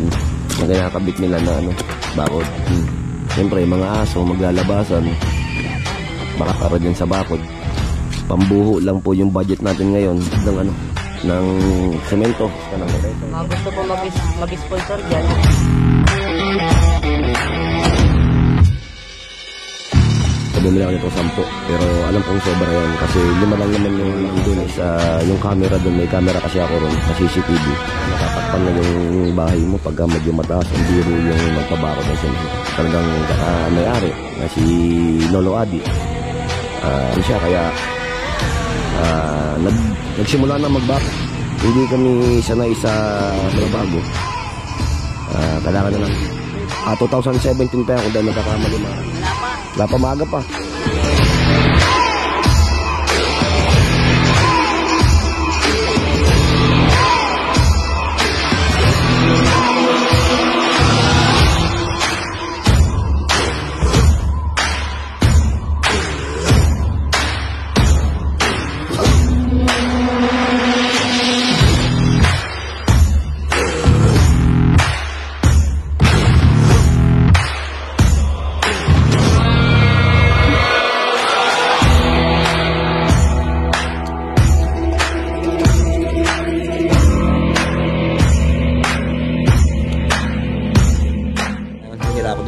na kinakabit nila na ano, bakod. Siyempre mga aso maglalabasan, baka para din sa bakod. Pambuho lang po yung budget natin ngayon ng ano, ng semento. Mga gusto po mag-sponsor dyan. Bumili ako nito 10, pero alam kong sobra yun kasi 5 lang naman yung doon sa yung camera doon. May camera kasi ako ron sa CCTV. Nakatakpan na yung bahay mo pagka medyo mataas ang biro yung magpabako ng semento. Talagang may-ari na si Lolo Adi. Siya kaya nagsimula na magbako. Hindi kami sanay sa bago. Kailangan na lang 2017 pa ako dahil nagkakamali na. Wala pa, maaga pa.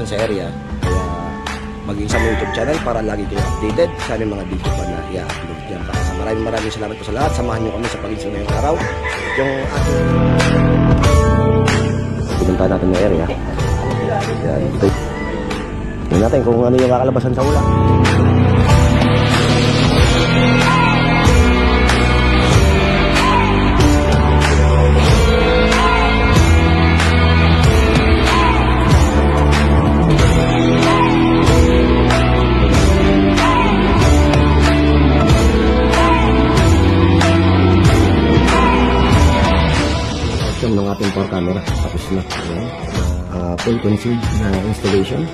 Sa area, kaya maging sa YouTube channel para lagi kayo updated sa aming mga video pa na i-upload dyan. Maraming salamat po sa lahat. Samahan nyo kami sa pag-isip ngayong araw. Yung ating pinunta natin ng area. Yan. Tingnan natin kung ano yung kakalabasan sa ulan. Ng ating power camera tapos na full concealed na installation.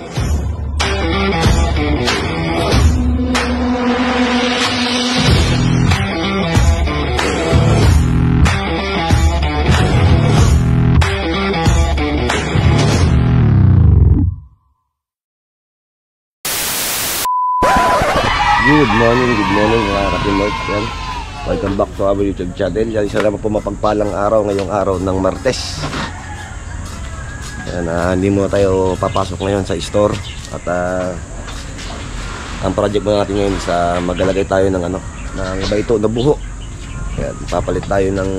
Good morning mga ka-teammates. Yan, welcome back to our YouTube channel. Yan, isa naman po mapagpalang araw ngayong araw ng Martes. Yan, hindi mo tayo papasok ngayon sa store. At ang project mo natin ngayon sa maglalagay tayo ng ano, ng bayto na buho. Yan, papalit tayo ng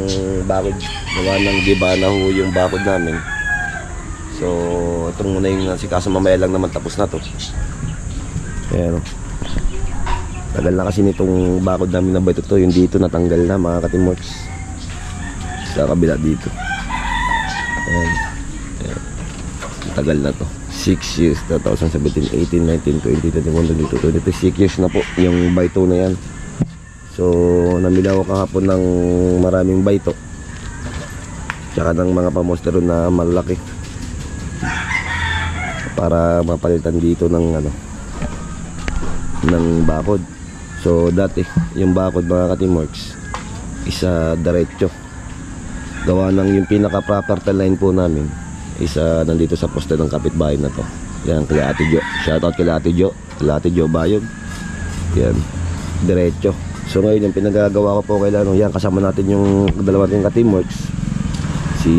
bakod. Gawa ng diba na ho yung bakod namin. So ito muna yung nasikaso, mamaya lang naman tapos na to. Pero tagal na kasi nitong bakod namin na bayto to. Yung dito natanggal na mga ka-teamworks. Sa kabila dito. Ayan. Ayan. Tagal na to. 6 years. 2017, 18, 19, 20, 21, 22, 23. 6 years na po yung bayto na yan. So namilaw kahapon ng maraming bayto. Tsaka ng mga pamostero na malaki. Para mapalitan dito ng ano, ng bakod. So dati yung bakod mga ka-teamworks isa diretso. Gawa ng yung pinaka property line po namin isa nandito sa poste ng kapitbahay na to. Yan, kaya Ate Jo. Shoutout kay Ate Jo. Ate Jo Bayog. Yan, diretso. So ngayon yung pinagagawa ko po kailan yan, kasama natin yung dalawa nating ka-teamworks, si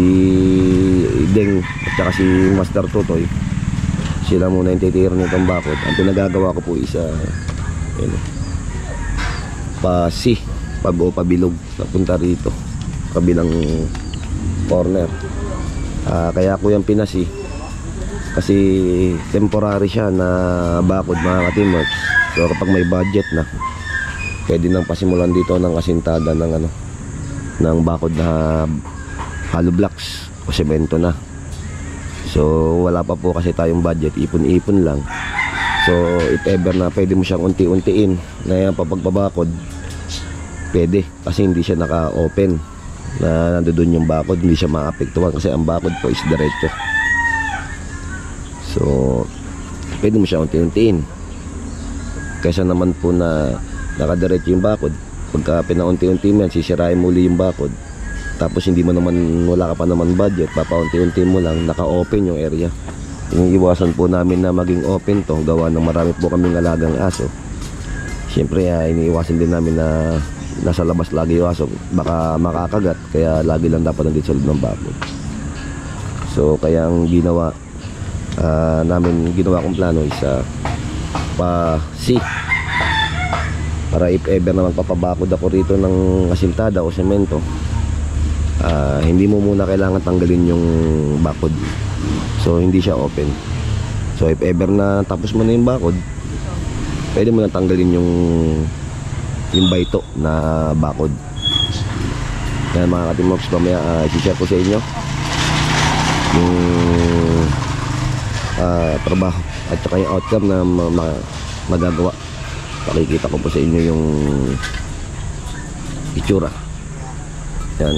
Deng at saka si Master Totoy. Sila muna yung titira nitong bakod. Ang pinagagawa ko po isa yun, pabilog napunta rito kabilang corner. Kaya ko yung pinasi kasi temporary siya na bakod mga ka-teamworks. So kapag may budget na, pwede nang pasimulan dito ng kasintada ng ano, ng bakod na hollow blocks o semento na. So wala pa po kasi tayong budget, ipon-ipon lang. So if ever na pwede mo siyang unti-untiin na yan papagbabakod, pwede kasi hindi siya naka-open na nandoon yung bakod, hindi siya maapektuhan kasi ang bakod po is diretso. So pwede mo siya unti-untiin kaysa naman po na nakadiretso yung bakod. Pagka pinaunti-unti mo yan, sisirain muli yung bakod. tapos hindi mo naman, wala ka pa naman budget, papaunti-unti mo lang, naka-open yung area. Iniiwasan po namin na maging open to, gawa ng marami po kaming alagang aso. Siyempre iniiwasan din namin na nasa labas lagi yung aso, baka makakagat, kaya lagi lang dapat nandito sa loob ng bakod. So kaya ang ginawa ginawa kong plano is pa-C, para if ever na magpapabakod ako rito ng asintada o semento, hindi mo muna kailangan tanggalin yung bakod, so hindi siya open. So if ever na tapos mo na yung bakod, pwede mo na tanggalin yung bayto na bakod. Kaya mga ka-Teamworks, mamaya i-share ko sa inyo yung trabaho at saka yung outcome na magagawa. Pakikita ko po sa inyo yung itsura. Yan.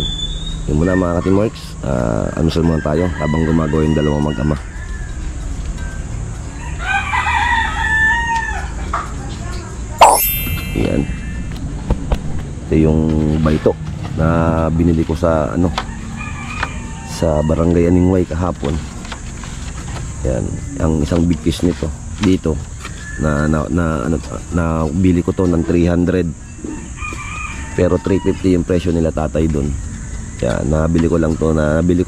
Yung muna mga ka-Teamworks, anusal muna tayo habang gumagawa yung dalawang mag-ama. Yan. Ito yung bayto na binili ko sa sa Barangay Aningway kahapon. Yan, ang isang big piece nito dito na bili ko to ng 300, pero 350 yung presyo nila tatay doon. Yan, nabili ko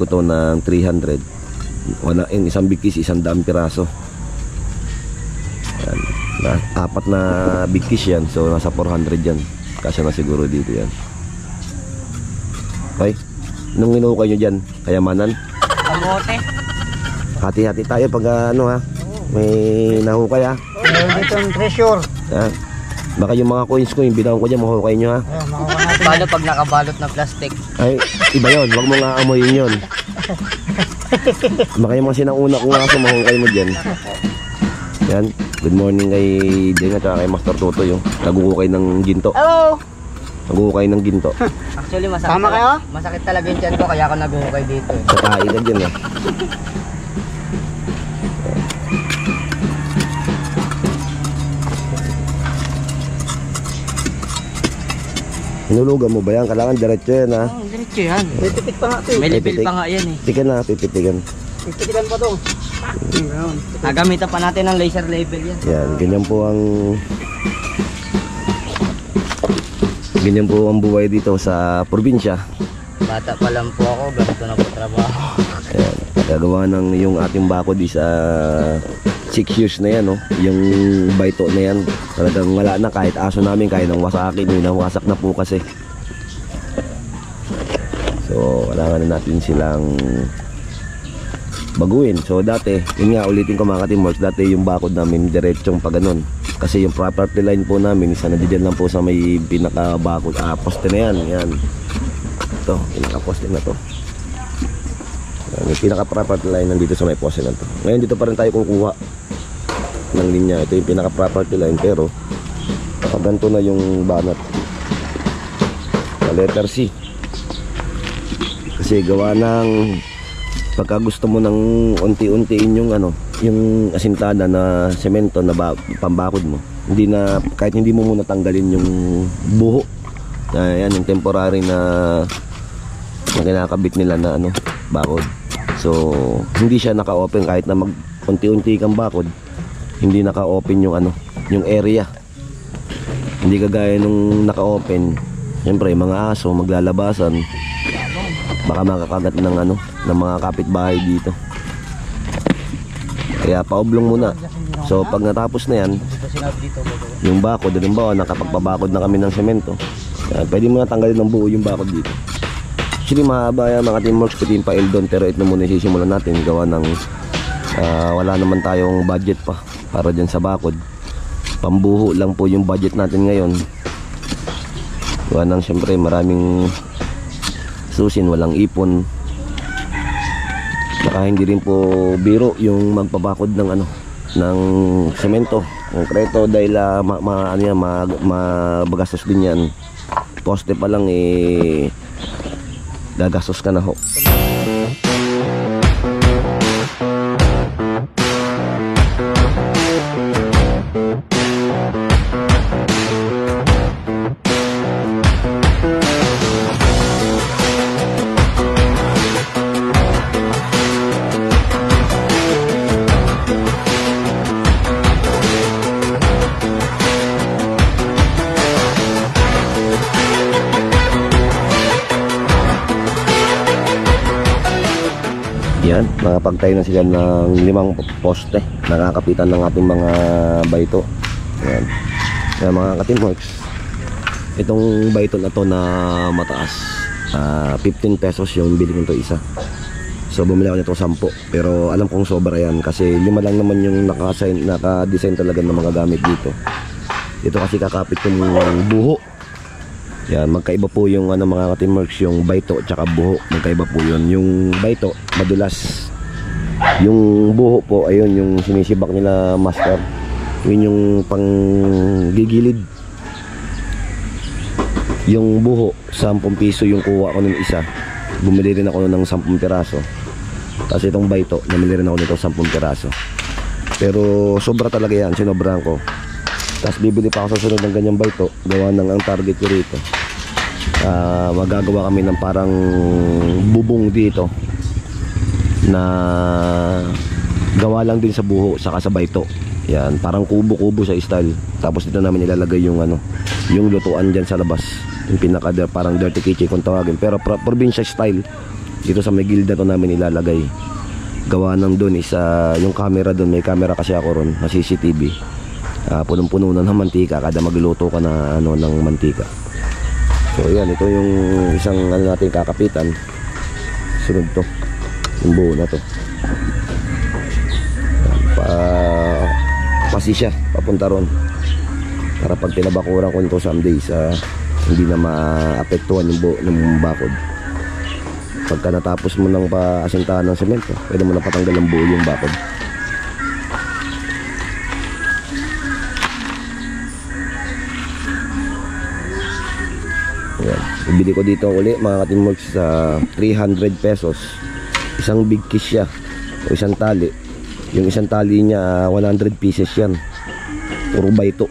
to ng 300. Yung isang big piece, 100 piraso. Yan, apat na big piece yan, so nasa 400 yan. Kasi na siguro dito yan. Okay, nung inukay nyo dyan, kayamanan, Kamote. hati-hati tayo pag may nahukay ha. Meron dito ang treasure. Ha? Baka yung mga coins ko, yung binaon ko dyan, mahukay nyo ha. Ayan, makuha natin. Paano pag nakabalot na plastic? Ay, iba yun, wag mo nga amoyin yun. Baka yung mga sinanguna ko nga, mahukay mo dyan. Yan, good morning kay Deng at kay Master Toto yung nagukukay ng ginto. Hello! Nagukukay ng ginto. Actually, masakit. Tama kayo? Masakit talaga yung tiyan ko, kaya ako naghuhukay dito eh. Sa kain na dyan eh. Hinulugan mo ba yan? Kailangan diretso yan ha. Oh, diretso yan. May tipik pa nga ito. May lipil Pipitik. pa nga yan eh. Tikan na, pipitikan. Titikitan pa ito. Meron. Gamitan pa natin ng laser label yan. Yan, ganyan po ang buhay dito sa probinsya. Bata pa lang po ako, ganito na po trabaho. Ayan, gagawa ng yung ating bakod is 6 years na yan, no? Yung bayto na yan, talagang wala na, kahit aso namin, kaya nang wasakin, yun, nawasak na po kasi. So, kailangan na natin silang baguhin. So, dati, yun nga, ulitin ko mga ka-Teamworks, dati yung bakod namin, diretsong pa ganun. Kasi yung property line po namin, isa na dyan lang po sa may pinaka-bakod, poste na yan, yan. Ito, pinaka-poste na to. Yung pinaka-property line nandito sa may poste na to. Ngayon dito pa rin tayo kukuha ng linya. Ito yung pinaka-property line, pero ganito na yung banat na letter C. Kasi gawa ng pagka gusto mo ng unti-untiin yung yung asintada na semento na pambakod mo, hindi na, kahit hindi mo muna tanggalin yung buho na yan, yung temporary na kinakabit nila na bakod. So hindi siya naka-open kahit na mag-unti-unti kang bakod, hindi naka-open yung yung area. Hindi kagaya nung naka-open. Siyempre mga aso maglalabasan, baka makakagat ng ng mga kapitbahay dito. Kaya paoblong muna. So pag natapos na yan, yung bakod, halimbawa nakapagpabakod na kami ng semento, pwede mo na tanggalin ng buo yung bakod dito. Actually mahaba yan mga Teamworks, pwede yung pa-il doon, pero ito muna sisimulan natin gawa ng wala naman tayong budget pa para dyan sa bakod. Pambuho lang po yung budget natin ngayon. Gawa ng siyempre maraming susin, walang ipon. Saka hindi rin po biro yung magpabakod ng ng semento, konkreto, dahil magastos din yan. Poste pa lang gagastos ka na ho. Yan, nakapagtayo na sila ng 5 poste. Nakakapitan ng ating mga bayto. Yan. Kaya mga ka-teamworks, itong bayto na to na mataas, 15 pesos yung bili ko ito isa. So bumili ako nito 10. Pero alam kong sobra yan kasi 5 lang naman yung naka-design talaga ng mga gamit dito. Ito kasi kakapit yung buho. Yan, magkaiba po yung mga ka-teamworks, yung bayto at saka buho. Magkaiba po yun. Yung bayto, madulas. Yung buho po, ayun, yung sinisibak nila master. Yun yung pang gigilid. Yung buho, 10 piso yung kuha ko ng isa. Bumili rin ako ng 10 piraso. Tapos itong bayto, namili rin ako nito 10 piraso. Pero sobra talaga yan, sinobrahan ko. Tapos bibili pa ako sa sunod ng ganyang bayto. Gawa ng ang target ko rito, magagawa kami ng parang bubong dito na gawa lang din sa buho saka sa bayto. Yan, parang kubo-kubo sa style. Tapos dito namin ilalagay yung yung lutuan dyan sa labas. Yung pinaka parang dirty kitchen kung tawagin. Pero probinsya style. Dito sa may gilda to namin ilalagay. Gawa ng dun isa yung camera dun. May camera kasi ako ron na CCTV. Punong-puno na ng mantika kada magluto ka na ng mantika. So yan, ito yung isang natin kakapitan. Sunod to, yung buo na to. Pasi siya papunta ron para pag pinabakuran ko nito someday hindi na maapektuhan yung buo ng bakod. Pagka natapos mo ng paasintahan ng semento, pwede mo na patanggal ang buo yung bakod. Yan. Ibili ko dito uli mga ka-teamworks sa 300 pesos. Isang big kiss siya o isang tali. Yung isang tali niya 100 pieces yan. Puro bayto.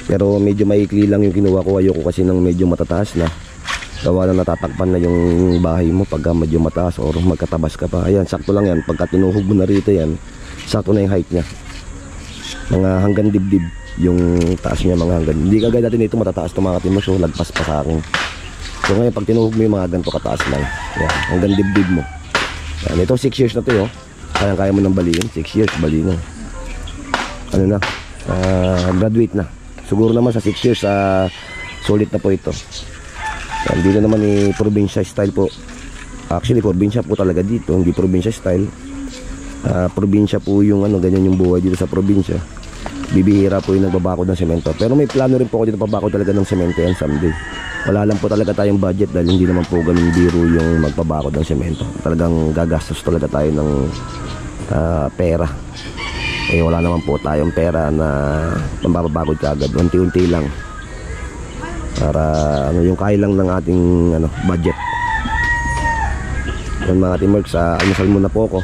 Pero medyo maikli lang yung kinuha ko. Ayoko kasi ng medyo matataas na. Gawa na natatakpan na yung bahay mo pagka medyo mataas or magkatabas ka pa. Ayan, sakto lang yan. Pagka tinuhog mo na rito yan, sakto na yung height niya. Mga hanggang dibdib yung taas niya, mga hanggang. Hindi kagaya natin ito matataas ito mga ka-teamworks. So lagpas pa sa akin. So ngayon pag tinuhog mo yung mga ganito kataas lang. Yan, hanggang dibdib mo. Yan, ito 6 years na ito yo. Kaya mo nang baliin. 6 years, bali na. Ano na? Graduate na. Siguro naman sa 6 years, solid na po ito. Yan, dito naman probinsya style po. Actually, probinsya po talaga dito. Hindi probinsya style. Probinsya po yung ganyan yung buhay dito sa probinsya. Bibihira po yung nagbabakod ng semento. Pero may plano rin po ako dito pabakod talaga ng semento yan someday. Wala lang po talaga tayong budget dahil hindi naman po ganun biro yung magpabakod ng semento. Talagang gagastos talaga tayo ng pera. Wala naman po tayong pera na pambabakod kagad. Unti-unti lang. Para yung kaya lang ng ating budget. Yan mga teamworks, almusal muna po ako.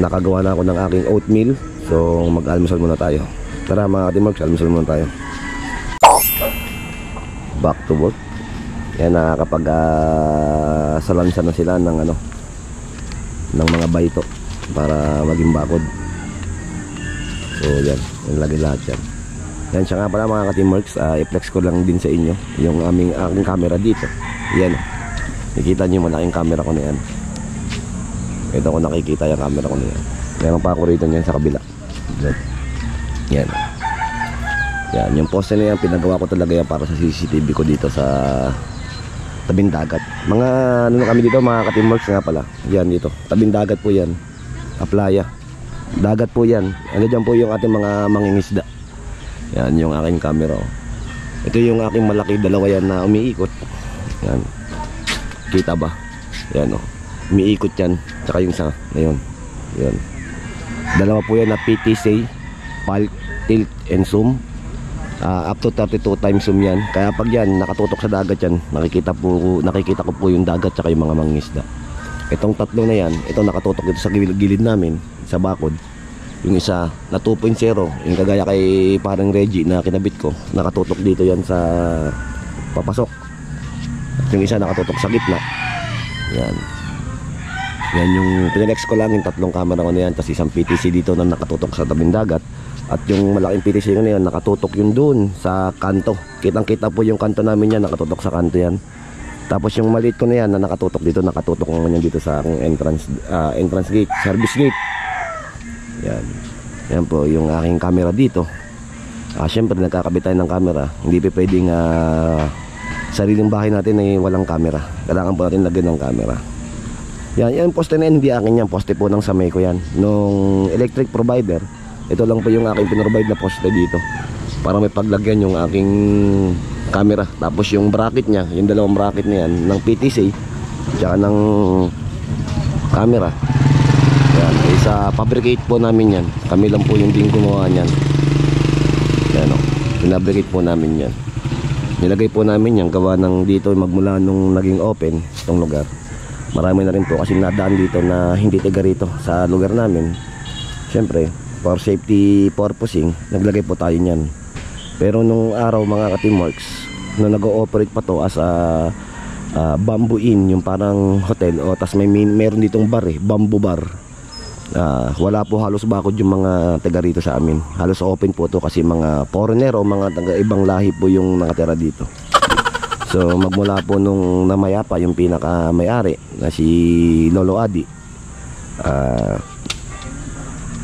Nakagawa na ako ng aking oatmeal. So mag-almusal muna tayo. Tara mga teamworks, almusal muna tayo. Back to work. Yan, nakakapag salansa na sila ng ng mga bayto para maging bakod. So yan, yung lagi lahat yan. Yan siya nga pala mga ka-teamworks, i-flex ko lang din sa inyo yung aking camera dito. Yan, nakikita nyo malaking camera ko na yan. Ito ko nakikita yung camera ko na yan. Meron pa ako rito yan sa kabila. Yan. Yan, yung poste na yan, pinagawa ko talaga yan para sa CCTV ko dito sa tabing dagat. Mga kami dito mga ka-teamworks nga pala. Yan dito, tabing dagat po yan. Aplaya. Dagat po yan. Dyan po yung ating mga mangingisda. Yan yung aking camera. Ito yung aking malaki, dalawa yan na umiikot. Yan. Kita ba? Yan umiikot yan. Tsaka yung isa. Ngayon. Yan. Dalawa po yan na PTC, Palk, Tilt, and Zoom. Up to 32 times zoom yan. Kaya pag yan nakatutok sa dagat yan, nakikita ko po yung dagat tsaka yung mga mangingisda. Itong tatlo na yan, ito nakatutok dito sa gilid namin sa bakod. Yung isa na 2.0, yung kagaya kay parang Reggie na kinabit ko, nakatutok dito yan sa papasok. At yung isa nakatutok sa gitna. Yan. Yan yung pinilex ko lang yung tatlong camera ko na yan. Tapos isang PTC dito na nakatutok sa tabing dagat. At yung malaking PTC na yan, nakatutok yun dun sa kanto. Kitang kita po yung kanto namin yan, nakatutok sa kanto yan. Tapos yung maliit ko na yan na nakatutok dito, nakatutok naman yan dito sa aking entrance gate, service gate. Yan. Yan po yung aking camera dito. Syempre nagkakabit tayo ng camera. Hindi pa pwedeng sariling bahay natin ay walang camera. Kailangan po natin lagyan ng camera. Yan, yung poste na yan, hindi akin yan. Poste po ng Samay ko yan. Nung electric provider, ito lang po yung aking pinrovide na poste dito. Para may paglagyan yung aking camera. Tapos yung bracket niya, yung dalawang bracket na yan ng PTC tsaka ng camera. Yan, isa fabricate po namin yan. Kami lang po yung din gumawa niyan. Yan o, pinabricate po namin yan. Nilagay po namin yan gawa ng dito magmula nung naging open itong lugar. Marami na rin po kasi nadaan dito na hindi tiga rito sa lugar namin. Siyempre for safety purposing naglagay po tayo niyan. Pero nung araw mga ka-teamworks, nung nag-ooperate pa to as a bamboo inn, yung parang hotel, o tas meron ditong bar bamboo bar. Wala po halos bakod yung mga taga rito sa amin. Halos open po to kasi mga foreigner o mga taga ibang lahi po yung nakatira dito. So magmula po nung namayapa yung pinaka-may-ari na si Lolo Adi,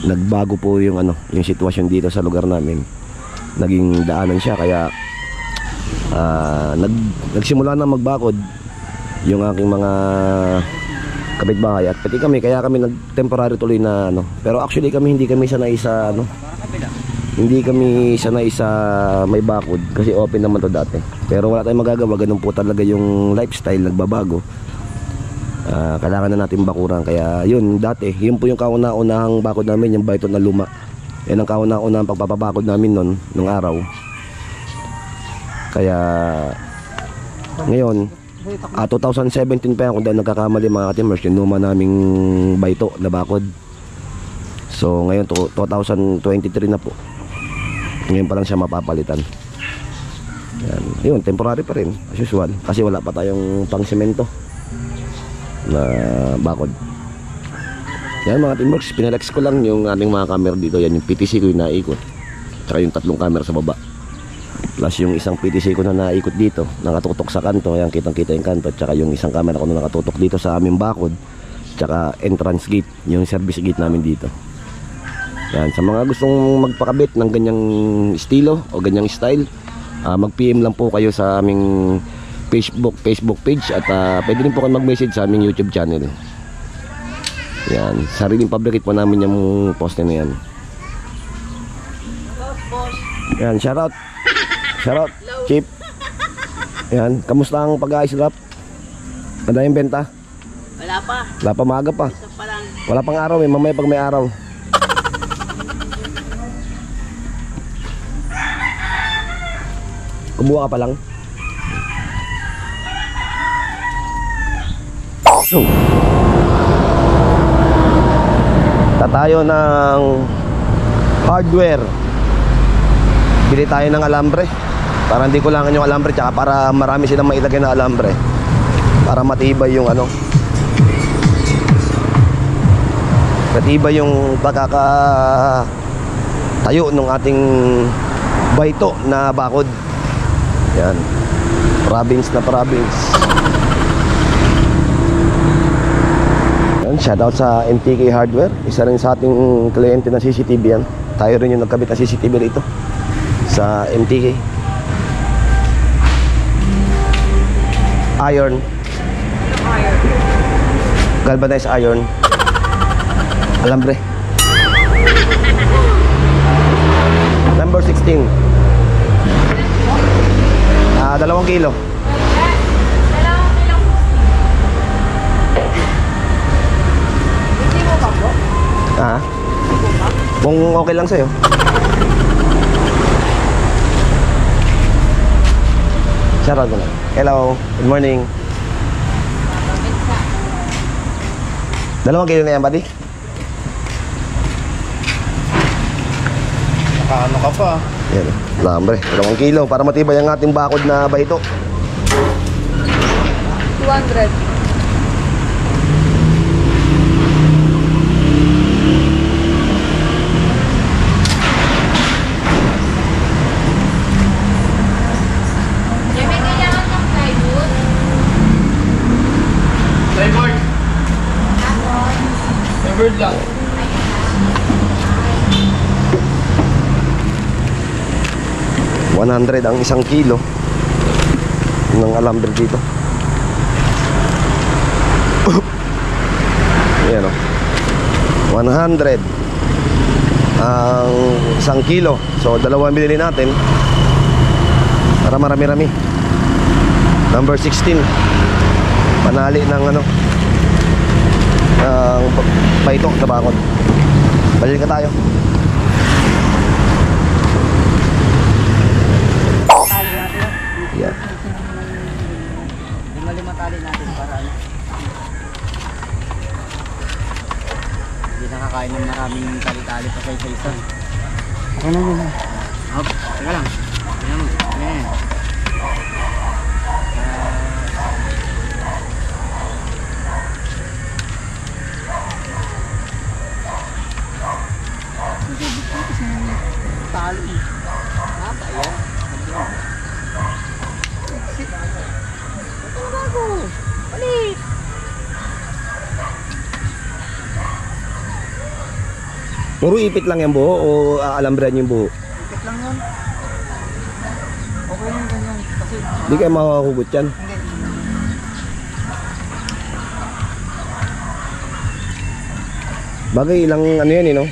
nagbago po yung yung sitwasyon dito sa lugar namin. Naging daanan siya kaya nagsimula na magbakod yung aking mga kapitbahay at pati kami, kaya kami nag-temporary tuloy na pero actually kami hindi kami sanay sa may bakod kasi open naman to dati, pero wala tayong magagawa, ganun po talaga yung lifestyle, nagbabago. Kailangan na natin bakuran, kaya yun dati, yun po yung kauna-unahang bakod namin, yung baytot na luma. Yan ang kauna-unahang pagpapabakod namin nung araw. Kaya ngayon 2017 pa yan kung dahil nagkakamali mga ka-teamers, yung luma naming bayto na bakod. So ngayon 2023 na po, ngayon pa lang siya mapapalitan. Yan. Yun, temporary pa rin as usual kasi wala pa tayong pang semento na bakod. Yan mga teamworks, pinalex ko lang yung ating mga camera dito. Yan yung PTC ko yung naikot, tsaka yung tatlong camera sa baba, plus yung isang PTC ko na naikot dito, nakatutok sa kanto. Yan, kitang kita yung kanto. Tsaka yung isang camera ko na nakatutok dito sa aming bakod, tsaka entrance gate, yung service gate namin dito. Yan, sa mga gustong magpakabit ng ganyang estilo o ganyang style, mag PM lang po kayo sa aming Facebook page at pwede rin po kayo mag-message sa aming YouTube channel. Yan, sariling fabricate po namin yung poste na yan. Yan, shoutout Chip. Yan, kamusta ang pag-aayos rap? Madayang benta? Wala pa, maaga pa. Wala pang araw mamaya pag may araw. Kumuha ka pa lang. So tayo ng hardware. Bili tayo ng alambre para hindi kulangan yung alambre, tsaka para marami silang mailagay na alambre para matibay yung matibay yung pagkakatayo ng ating bayto na bakod. Yan, province na province. Shoutout sa MTK Hardware, isa rin sa ating kliyente ng CCTV yan. Tayo rin yung nagkabit ng CCTV rito sa MTK. Iron, galvanized iron, alambre. Number 16. 2 kilo. Kung okay lang sa'yo. Shoutout ko lang. Hello, good morning. 2 kilo na yan, buddy? Nakaano ka pa? Yan, lambre, 2 kilo para matibay ang ating bakod na bayto. 200. $100 ang isang kilo ng alambre dito. Ayan o. 100 ang isang kilo. So dalawa bilhin natin para marami-rami. Number 16, panali ng ano, ng paito na bakod. Balik ka tayo. Yeah. Lima-lima tali natin para ano. Hindi nakakain ng maraming tali-tali pa sa isa-isa. Ano na? Hop, teka lang. Ayan mo. Ayan. Tali. Haba yan. Ito bago. Balik. Puro ipit lang yung buho o aalambrehan yung buho? Ikit lang yun. Okay lang ganyan. Kasi Hindi kayo makakugot yan. hindi. Bagay ilang ano yan no?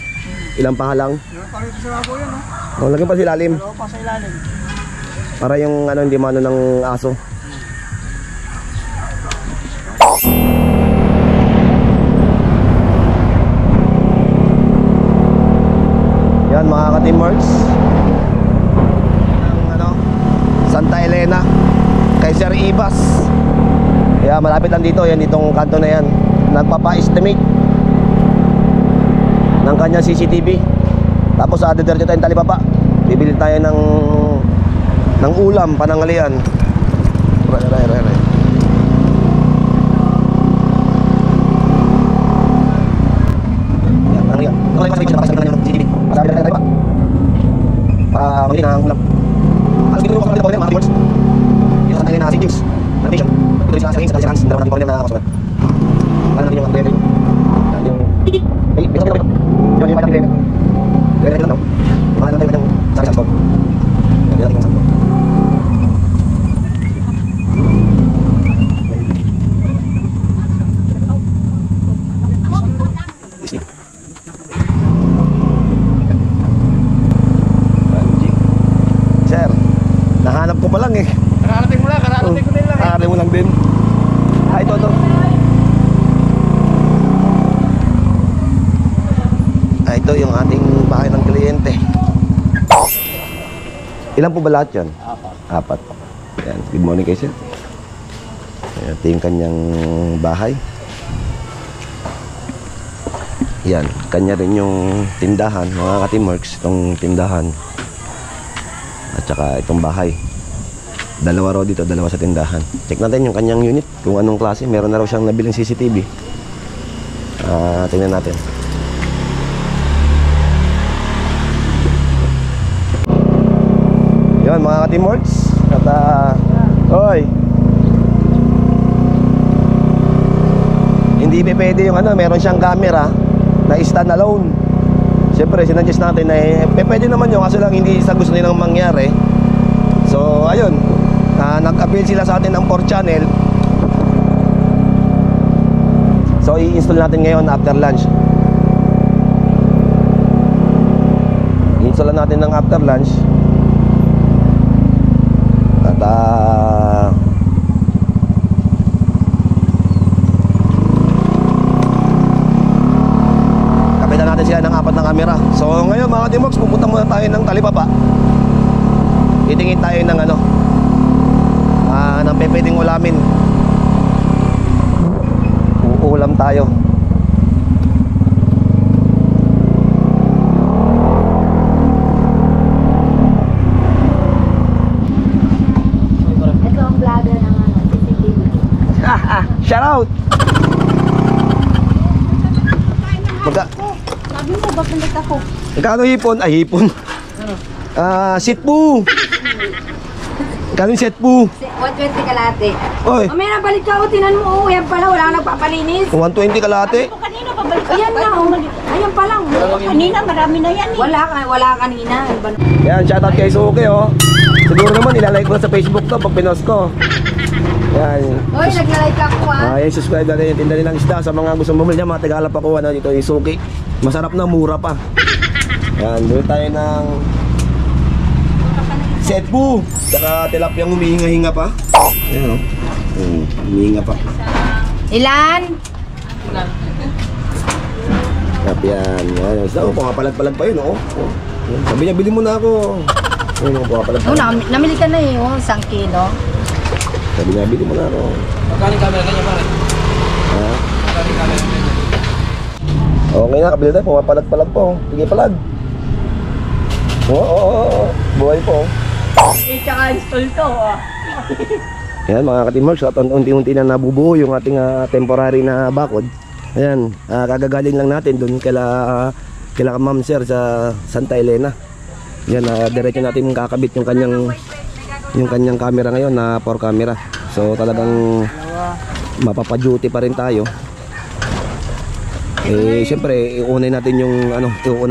Ilang pahalang. Meron pa rin sa labo yan, no? O, lagyan pa sa ilalim. Dalawa pa sa ilalim. Para yung ano hindi mano ng aso. Yan mga ka-teamworks. Ang ano, Santa Elena kay Sir Ibas. Kaya malapit lang dito, yan ditong kanto na yan. Nagpapa-estimate ng kanyang CCTV. Tapos sa diretso tayong Talipapa. Bibili tayo ng ulam, panangalian. Ray. Yan, panangalian. Okay, kasi siya nakasabit ng CCTV. Masabi na tayo pa. Para mali na ang ulam. Alas dito ko sa mga keywords. Yung sa tayo na settings. Navigation. Ito yung sa settings. Dalawa natin problem na kasulat. Ano natin yung upgrade. Yung... Ay, ito. Yung yung upgrade. Gaya lang daw. Mahal na tayo ng sakit sa spot. Gaya natin yung sakit. Sir, nahanap ko pa lang eh. Kararating mo lang, kararating ko din lang. Nakakari mo lang din. Ah, ito. Ah, ito yung ating bahay ng kliyente. Ilan po ba lahat yan? Apat. Yan. Good morning kayo, sir. Ayan, ito yung kanyang bahay. Yan. Kanya rin yung tindahan, mga ka-teamworks. Itong tindahan. At saka itong bahay. Dalawa raw dito, dalawa sa tindahan. Check natin yung kanyang unit. Kung anong klase. Meron na raw siyang nabiling CCTV. Tingnan natin. Yun mga ka-teamworks. At oy, hindi pwede yung ano, meron siyang camera na stand alone. Siyempre sinadjust natin na pwede naman yun, kaso lang hindi sa gusto nilang mangyari. So ayun, nag-appeal sila sa atin ng 4 channel. So i-install natin ngayon after lunch. I-install natin ng after lunch. At kapitan natin sila ng 4 na kamera. So ngayon mga Timox, pupunta muna tayo ng Talipapa. Titingin tayo ng ano, ng pwedeng ulamin. Uulam tayo. Ito ang vlogger ng ano, CCTV. Shout out! Sabi mo, ba't ako? Magkano hipon? Ay, hipon. Sitpu. Magkano yung sitpu? 120 kalate. Oy, Mamaya na balik ka o, tinan mo. Yan pala, wala kang nagpapalinis. 120 kalate. Ito kanino nakabalik. Ayan na, oh. Ayan pa lang. Kanina, marami na yan eh. Wala kanina. Yan, shoutout kay Suki, oh. Siguro naman, ilalike ko na sa Facebook to pag pinost ko. Yan. Hoy, nag-like ako Yan, subscribe natin yung tinda nilang isda. Sa mga gustong bumili niya, mga Tagalog pa kuha na dito yung Suki. Masarap na, mura pa. Yan, doon tayo ng Setpu. Saka tilapiyang humihinga-hinga pa. Ayan, oh. Humihinga pa. Ilan? Yan, yan. So, pumapalag-palag pa yun, oh. Yan. Sabi niya, bili mo na ako. Ayun, oh, pumapalag-palag. Namili ka na eh, 1 kilo. Sabi niya, bili mo na ako. Magkaling camera kanya pare. Ha? Magkaling camera kanya. Okay na, kabili tayo. Pumapalag-palag po. Sige, palag. Oo. Buhay po. Eh, tsaka install to. Ayan mga ka-teamworks, at unti-unti na nabubuo yung ating temporary na bakod. Ayan, kagagaling lang natin doon kila Ma'am Sir sa Santa Elena. Ayan, diretso natin kakabit yung kanyang camera ngayon na 4 camera. So talagang mapapa-duty pa rin tayo. Siyempre, uunahin natin yung Ito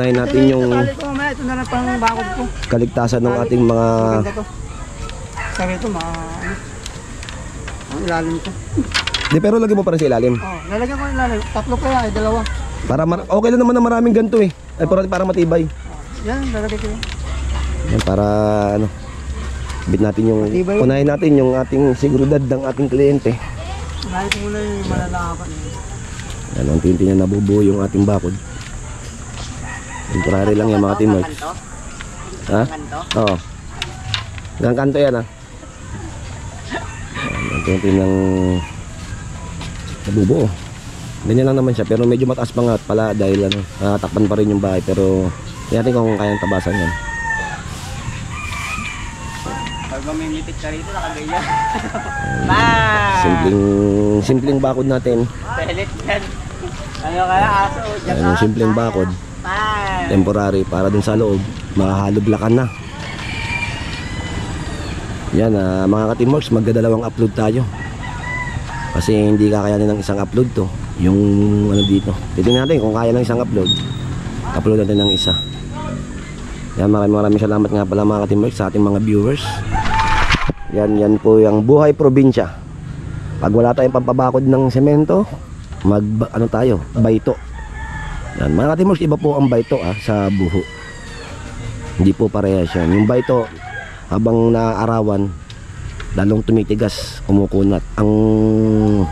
mamaya, ito na lang pang bakod ko. kaligtasan ng ating mga Ganda to. Sabi ito, ang ilalim to. Di, pero lagyan mo pa rin sa ilalim. Oh, lalagyan ko yung ilalim. 3 kaya, ay 2. Para okay lang naman na maraming ganito eh. Ay, para matibay. Yan, lalagay ko yun. Yan, para bit natin yung Matibay. unahin natin yung ating seguridad ng ating kliyente. Unahin ko muna yung malalakan niya. Yan, unti-unti na nabubuo yung ating bakod. Temporary lang yan mga teammates. Ha? Oo. Ilang kanto yan ha? Unti-unti nang nabubuo. Ganyan lang naman siya, pero medyo mataas pa nga pala dahil takpan pa rin yung bahay, pero hindi natin kung kayang tabasan yan. Pag mamimipit ka rito, nakagaya. Simpleng bakod natin. Pelit yan. Ano kaya aso? Yan, yung simpleng bakod. Temporary para dun sa loob, mahalublakan na. Yan, mga ka-teamworks, magdadalawang upload tayo. Kasi hindi kakayanin ng isang upload to. Yung ano dito. Titingnan natin kung kaya ng isang upload. Upload natin ng isa. Yan, maraming salamat nga pala mga ka-teamworks sa ating mga viewers. Yan po yung buhay probinsya. Pag wala tayong pampabakod ng semento, bayto. Yan, mga ka-teamworks, iba po ang bayto sa buho. Hindi po parehas yan. Yung bayto, habang naaarawan, lalong tumitigas, kumukunat. Ang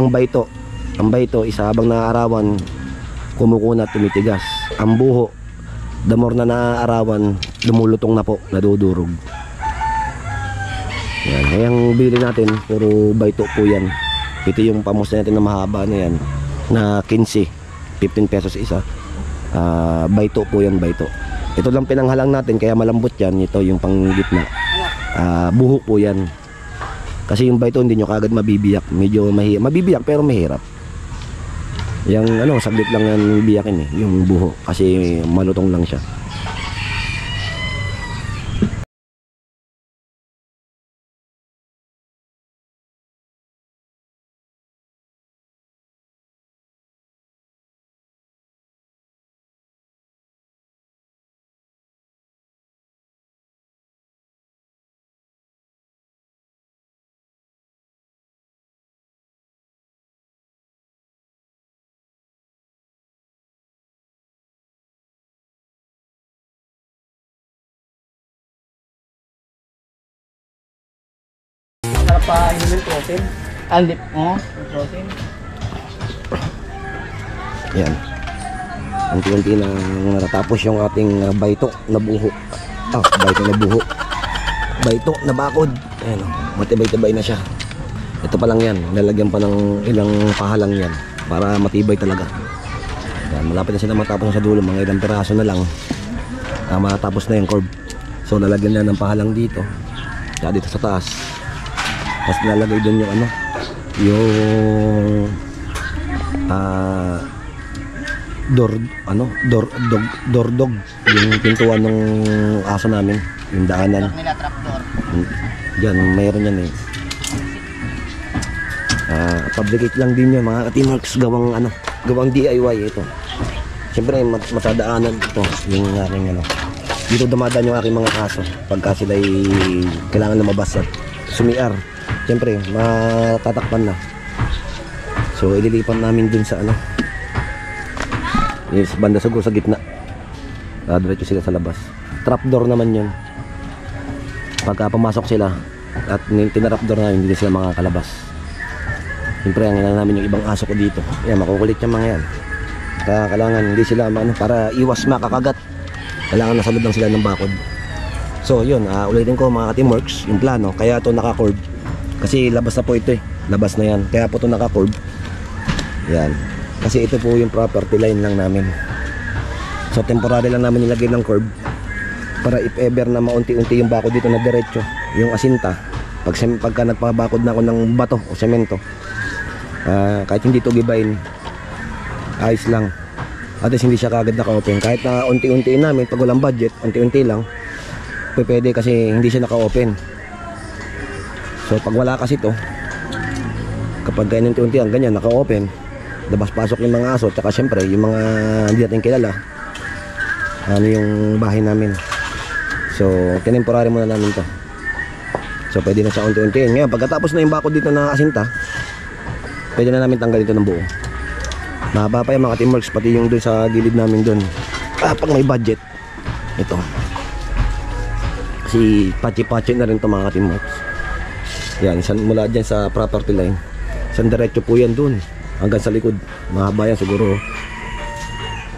bayto isa habang naaarawan, kumukunat, tumitigas. Ang buho, the more na naaarawan, lumulutong na po, nadudurog. Yan, kayang bili natin, puro bayto po yan. Ito yung pamusta natin na mahaba na yan, na 15 pesos isa. Bayto po yan, bayto. Ito lang pinanghalang natin, kaya malambot yan. Ito yung pang gitna. Buho po yan. Kasi yung bayto hindi nyo kagad mabibiyak. Medyo mabibiyak pero mahirap. Yung saglit lang yan biyakin yung buho. Kasi malutong lang siya. Sarap pa inumin protein. Alip mo, protein. Yan. Unti-unti na natapos yung ating bayto na buho. Bayto na buho. Bayto na bakod. Ayan, matibay-tibay na siya. Ito pa lang yan. Lalagyan pa ng ilang pahalang yan para matibay talaga. Yan, malapit na sila matapos sa dulo. Mga ilang piraso na lang. Matapos na yung curve. So lalagyan na ng pahalang dito. Kaya dito sa taas. Tapos lalagay doon yung dordog, yung pintuan ng aso namin, yung daanan. Nila trapdoor. Diyan, mayroon yan Fabricate lang din yan mga ka-teamworks, gawang gawang DIY ito. Siyempre matadaanan ito yung aking ano. Dito dumadaan yung aking mga aso pagka sila ay kailangan lumabas at sumiar. Siyempre matatakpan na. So ililipan namin dun sa ano, yung banda siguro sa gitna. Diretso sila sa labas. Trapdoor naman yun. Pagka pumasok sila at tinarapdoor na hindi sila makakalabas. Siyempre ang ilan namin yung ibang aso ko dito. Yan, makukulit yung mga yan. Kaya kailangan hindi sila para iwas makakagat. Kailangan nasa loob lang sila ng bakod. So yun, ulitin ko mga ka-teamworks, yung plano. Kaya ito naka-curve. Kasi labas na po ito eh. Labas na yan. Kaya po ito naka-curve. Yan. Kasi ito po yung property line lang namin. So temporary lang namin nilagay ng curve. Para if ever na maunti-unti yung bakod dito na diretso, yung asinta, pagka nagpabakod na ako ng bato o semento, kahit hindi ito gibain, ayos lang. At least hindi siya kagad naka-open. Kahit na unti-unti namin, pag walang budget, unti-unti lang, pwede kasi hindi siya naka-open. So pag wala kasi ito, kapag ganyan unti-unti ang ganyan, naka-open, labas-pasok yung mga aso, tsaka syempre yung mga hindi natin kilala, ano yung bahay namin. So temporary muna namin to. So pwede na siya unti-unti. Ngayon pagkatapos na yung bakod dito na asinta, pwede na namin tanggalin ito ng buo. Mahaba pa yung mga teamworks, pati yung dun sa gilid namin dun. Pag may budget, ito. Kasi patchy-patchy na rin ito mga teamworks. Yan, mula dyan sa property line. Isang diretso po yan dun, hanggang sa likod. Mahaba yan siguro.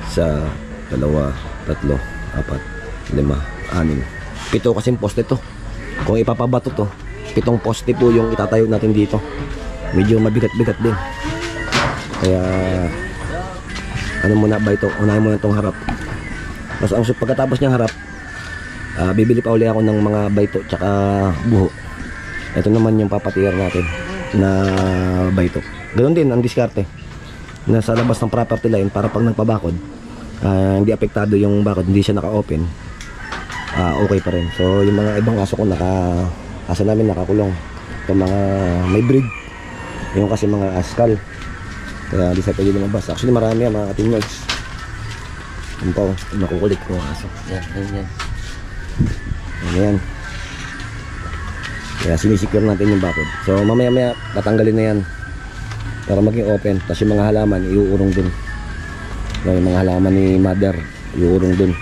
Sa 2, 3, 4, 5, 6, 7 kasing poste to. Kung ipapabato to, 7 poste po yung itatayo natin dito. Medyo mabigat-bigat din. Kaya ano muna ba ito? Unahin muna itong harap. Tapos ang pagkatapos niyang harap, bibili pa uli ako ng mga baito tsaka buho. Ito naman yung papatiyar natin na baito. Ganoon din ang diskarte. Nasa labas ng property line para pag nagpabakod, hindi apektado yung bakod, hindi siya naka-open. Okay pa rin. So yung mga ibang aso ko asa namin nakakulong. Itong mga may breed. Yung kasi mga askal. Kaya hindi sa pwede lumabas. Actually marami yan mga teamworks. Yan po, nakukulit ko ang aso. Yan. Yan. Kaya sinisecure natin yung bakod. So mamaya tatanggalin na yan para maging open. Tapos yung mga halaman iuurong dun. Yung mga halaman ni mother iuurong dun.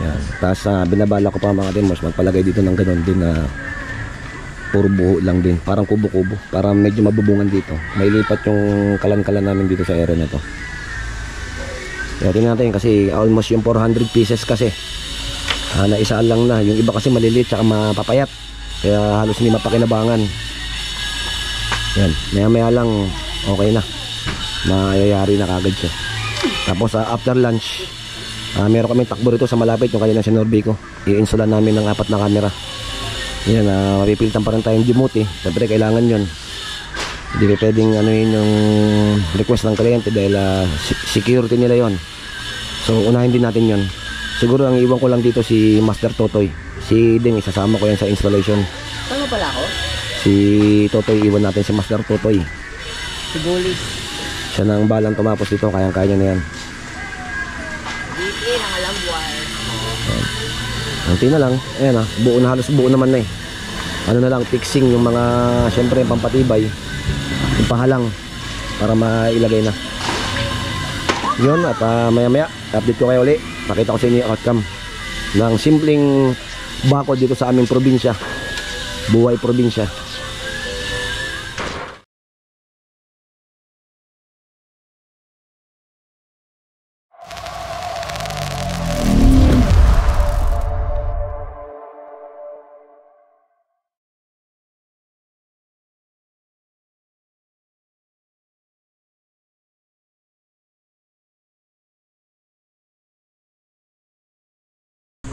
Yan. Tapos binabala ko pa mga teamworks, magpalagay dito ng ganon din na puro buho lang din, parang kubo-kubo, para medyo mabubungan dito. May lipat yung kalan-kalan namin dito sa area na to. Kaya tingnan natin kasi almost yung 400 pieces kasi naisaan lang na. Yung iba kasi maliliit tsaka mapapayat, kaya halos hindi mapakinabangan. Yan, maya-maya lang okay na, mayayari na kagad siya. Tapos after lunch, meron kami takbo rito sa malapit, yung kanina si Norbico. I-install namin ng 4 na camera. Yan, mapipilitan pa rin tayong demote eh. Siyempre kailangan yun. Hindi pwedeng yun yung request ng kliyente dahil security nila yon. So unahin din natin yun. Siguro ang iwan ko lang dito si Master Totoy. Si Ding, isasama ko yan sa installation. Saan mo pala ako? Si Totoy, iwan natin si Master Totoy. Si Bulis. Siya na ang balang tumapos dito, kayang-kaya niya na yan. Dito ang alam buwan. Unti na lang, ayan buo na, halos buo naman na eh. Ano na lang, fixing yung mga, syempre yung pampatibay, yung pahalang, para mailagay na. Yun, at maya-maya, update ko kayo ulit. Pakita ko sa inyo yung outcome ng simpleng bakod dito sa aming probinsya, Buhay probinsya.